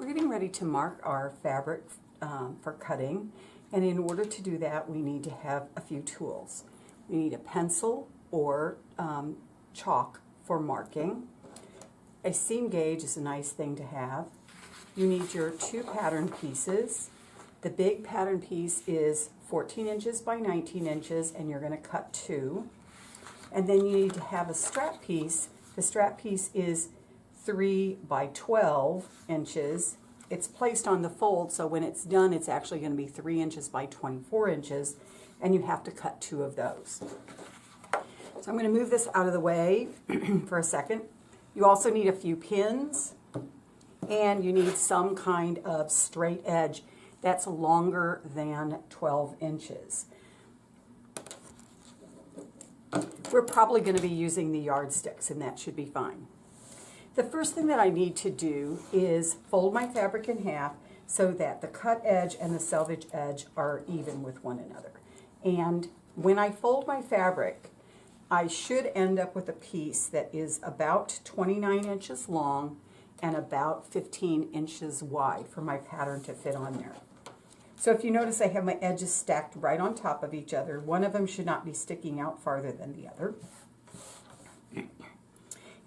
we're getting ready to mark our fabric for cutting, and in order to do that we need to have a few tools. We need a pencil or chalk for marking. A seam gauge is a nice thing to have. You need your 2 pattern pieces. The big pattern piece is 14 inches by 19 inches, and you're going to cut 2. And then you need to have a strap piece. The strap piece is 3 by 12 inches. It's placed on the fold, so when it's done, it's actually going to be 3 inches by 24 inches, and you have to cut 2 of those. So I'm going to move this out of the way for a second. You also need a few pins, and you need some kind of straight edge that's longer than 12 inches. We're probably going to be using the yardsticks, and that should be fine. The first thing that I need to do is fold my fabric in half so that the cut edge and the selvage edge are even with one another. And when I fold my fabric, I should end up with a piece that is about 29 inches long and about 15 inches wide for my pattern to fit on there. So if you notice, I have my edges stacked right on top of each other. One of them should not be sticking out farther than the other.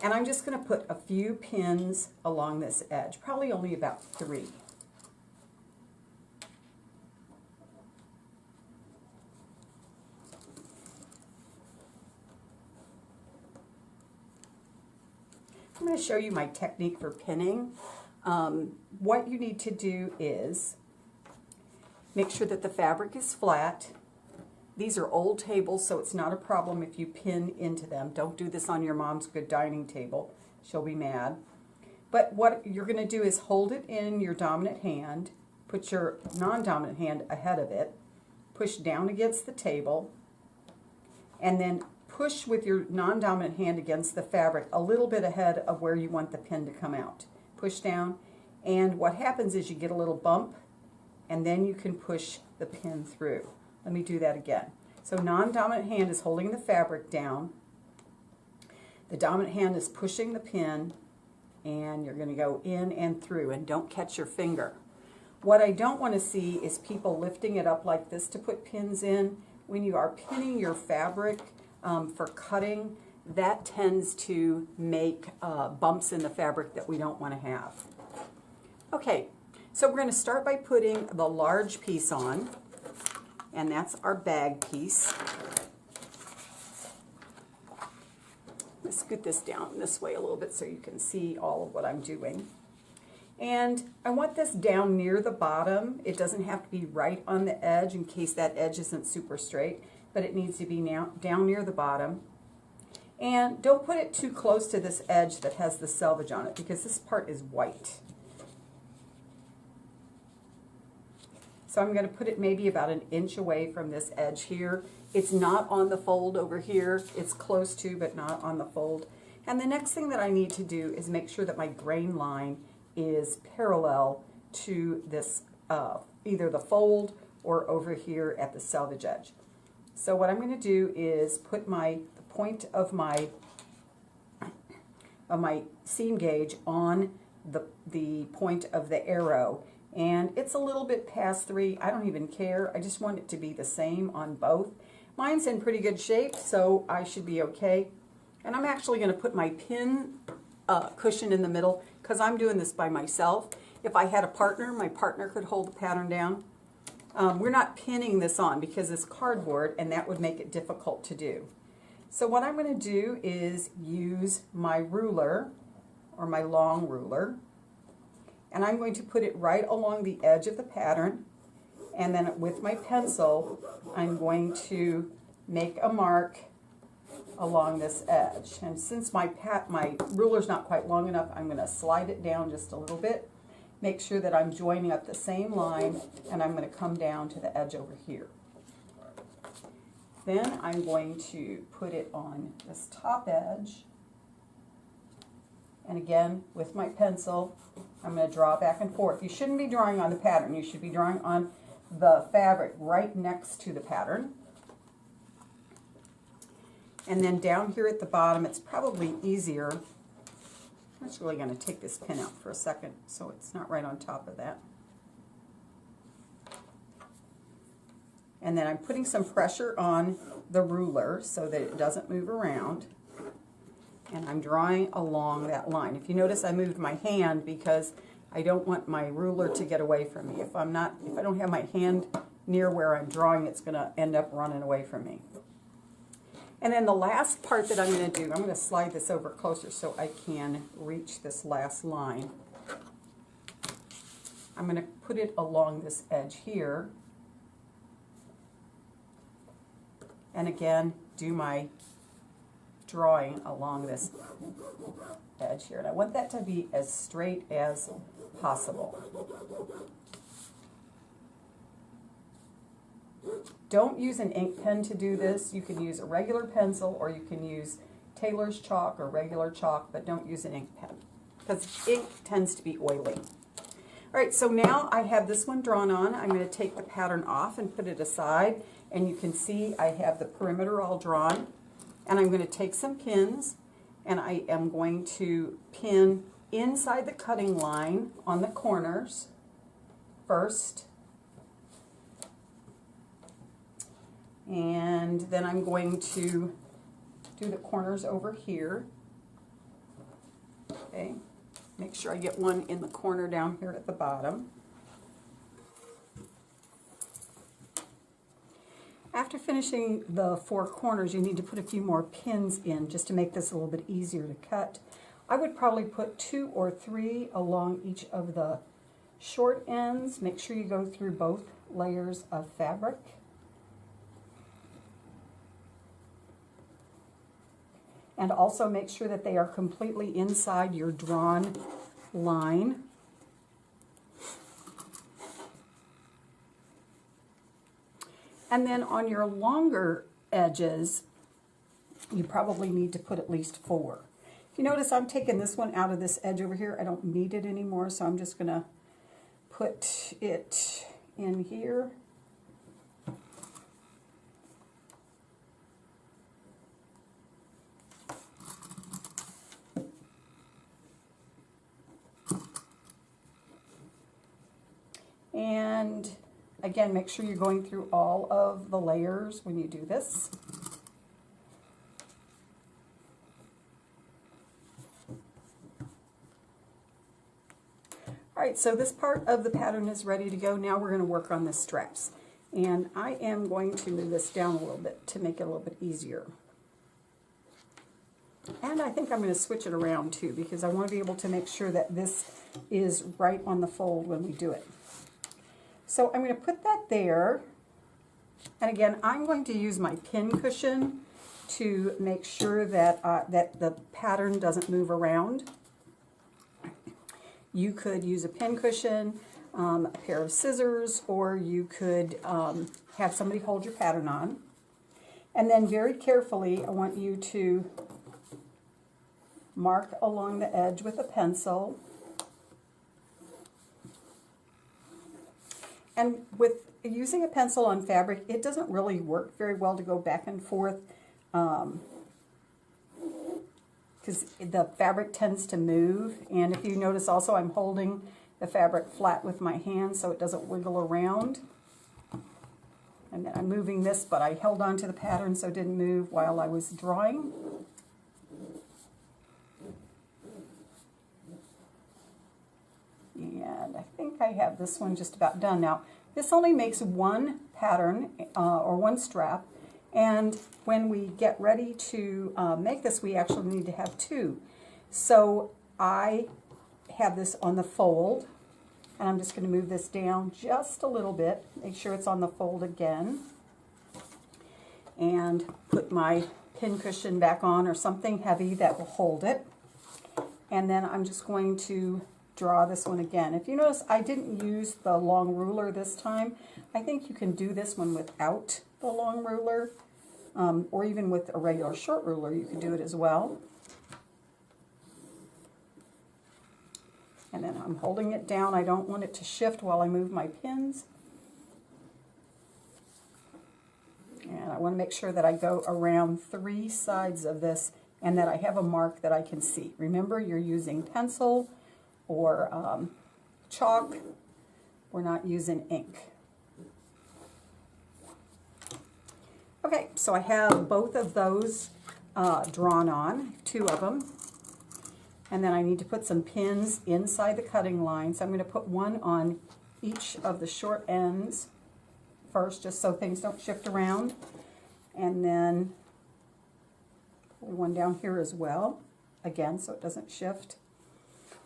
And I'm just going to put a few pins along this edge, probably only about 3. I'm going to show you my technique for pinning. What you need to do is make sure that the fabric is flat. These are old tables, so it's not a problem if you pin into them. Don't do this on your mom's good dining table. She'll be mad. But what you're going to do is hold it in your dominant hand, put your non-dominant hand ahead of it, push down against the table, and then push with your non-dominant hand against the fabric a little bit ahead of where you want the pin to come out. Push down, and what happens is you get a little bump, and then you can push the pin through. Let me do that again. So non-dominant hand is holding the fabric down. The dominant hand is pushing the pin, and you're going to go in and through, and don't catch your finger. What I don't want to see is people lifting it up like this to put pins in. When you are pinning your fabric for cutting, that tends to make bumps in the fabric that we don't want to have. Okay, so we're going to start by putting the large piece on, and that's our bag piece. Let's scoot this down this way a little bit so you can see all of what I'm doing. And I want this down near the bottom. It doesn't have to be right on the edge in case that edge isn't super straight, but it needs to be down near the bottom. And don't put it too close to this edge that has the selvage on it, because this part is white. So I'm going to put it maybe about 1 inch away from this edge here. It's not on the fold over here. It's close to, but not on the fold. And the next thing that I need to do is make sure that my grain line is parallel to this, either the fold or over here at the selvage edge. So what I'm going to do is put the point of my seam gauge on the point of the arrow, and it's a little bit past 3. I don't even care. I just want it to be the same on both. Mine's in pretty good shape, so I should be okay. And I'm actually going to put my pin cushion in the middle because I'm doing this by myself. If I had a partner, my partner could hold the pattern down. We're not pinning this on because it's cardboard, and that would make it difficult to do. So what I'm going to do is use my ruler, or my long ruler, and I'm going to put it right along the edge of the pattern, and then with my pencil I'm going to make a mark along this edge. And since my ruler's not quite long enough, I'm going to slide it down just a little bit, make sure that I'm joining up the same line, and I'm going to come down to the edge over here. Then I'm going to put it on this top edge, and again with my pencil I'm going to draw back and forth. You shouldn't be drawing on the pattern. You should be drawing on the fabric right next to the pattern. And then down here at the bottom, it's probably easier I'm just really going to take this pin out for a second so it's not right on top of that. And then I'm putting some pressure on the ruler so that it doesn't move around. And I'm drawing along that line. If you notice, I moved my hand because I don't want my ruler to get away from me. If I don't have my hand near where I'm drawing, it's going to end up running away from me. And then the last part that I'm going to do, I'm going to slide this over closer so I can reach this last line. I'm going to put it along this edge here. And again, do my drawing along this edge here. And I want that to be as straight as possible. Don't use an ink pen to do this. You can use a regular pencil or you can use Taylor's chalk or regular chalk, but don't use an ink pen because ink tends to be oily. All right, so now I have this one drawn on. I'm going to take the pattern off and put it aside, and you can see I have the perimeter all drawn. And I'm going to take some pins, and I am going to pin inside the cutting line on the corners first. And then I'm going to do the corners over here. Okay, make sure I get one in the corner down here at the bottom. After finishing the four corners, you need to put a few more pins in just to make this a little bit easier to cut. I would probably put 2 or 3 along each of the short ends. Make sure you go through both layers of fabric. And also make sure that they are completely inside your drawn line. And then on your longer edges, you probably need to put at least 4. If you notice, I'm taking this one out of this edge over here. I don't need it anymore, so I'm just going to put it in here. And again, make sure you're going through all of the layers when you do this. All right, so this part of the pattern is ready to go. Now we're going to work on the straps. And I am going to move this down a little bit to make it a little bit easier. And I think I'm going to switch it around too because I want to be able to make sure that this is right on the fold when we do it. So I'm going to put that there, and again, I'm going to use my pin cushion to make sure that, that the pattern doesn't move around. You could use a pin cushion, a pair of scissors, or you could have somebody hold your pattern on. And then very carefully, I want you to mark along the edge with a pencil. And with using a pencil on fabric, it doesn't really work very well to go back and forth because the fabric tends to move. And if you notice also, I'm holding the fabric flat with my hand so it doesn't wiggle around. And then I'm moving this, but I held on to the pattern so it didn't move while I was drawing. And I think I have this one just about done. Now, this only makes one pattern or one strap, and when we get ready to make this, we actually need to have 2. So I have this on the fold, and I'm just going to move this down just a little bit, make sure it's on the fold again, and put my pin cushion back on or something heavy that will hold it. And then I'm just going to draw this one again. If you notice, I didn't use the long ruler this time. I think you can do this one without the long ruler, or even with a regular short ruler, you can do it as well. And then I'm holding it down. I don't want it to shift while I move my pins. And I want to make sure that I go around 3 sides of this and that I have a mark that I can see. Remember, you're using pencil or chalk. We're not using ink. Okay, so I have both of those drawn on, 2 of them. And then I need to put some pins inside the cutting line. So I'm going to put one on each of the short ends first, just so things don't shift around. And then one down here as well, again, so it doesn't shift.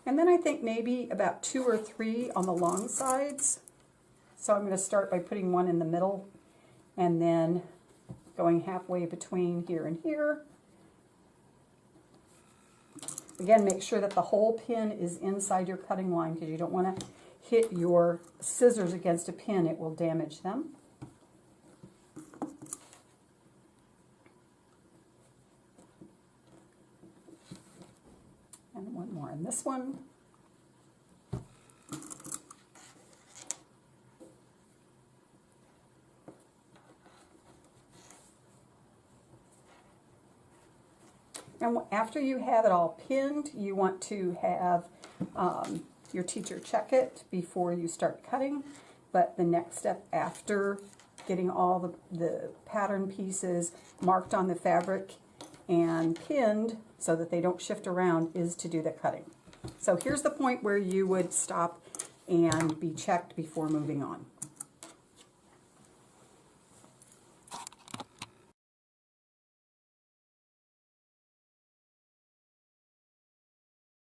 And then I think maybe about 2 or 3 on the long sides. So I'm going to start by putting one in the middle and then going halfway between here and here. Again, make sure that the whole pin is inside your cutting line because you don't want to hit your scissors against a pin. It will damage them. And one more in this one. And after you have it all pinned, you want to have your teacher check it before you start cutting. But the next step after getting all the pattern pieces marked on the fabric and pinned so that they don't shift around is to do the cutting. So here's the point where you would stop and be checked before moving on.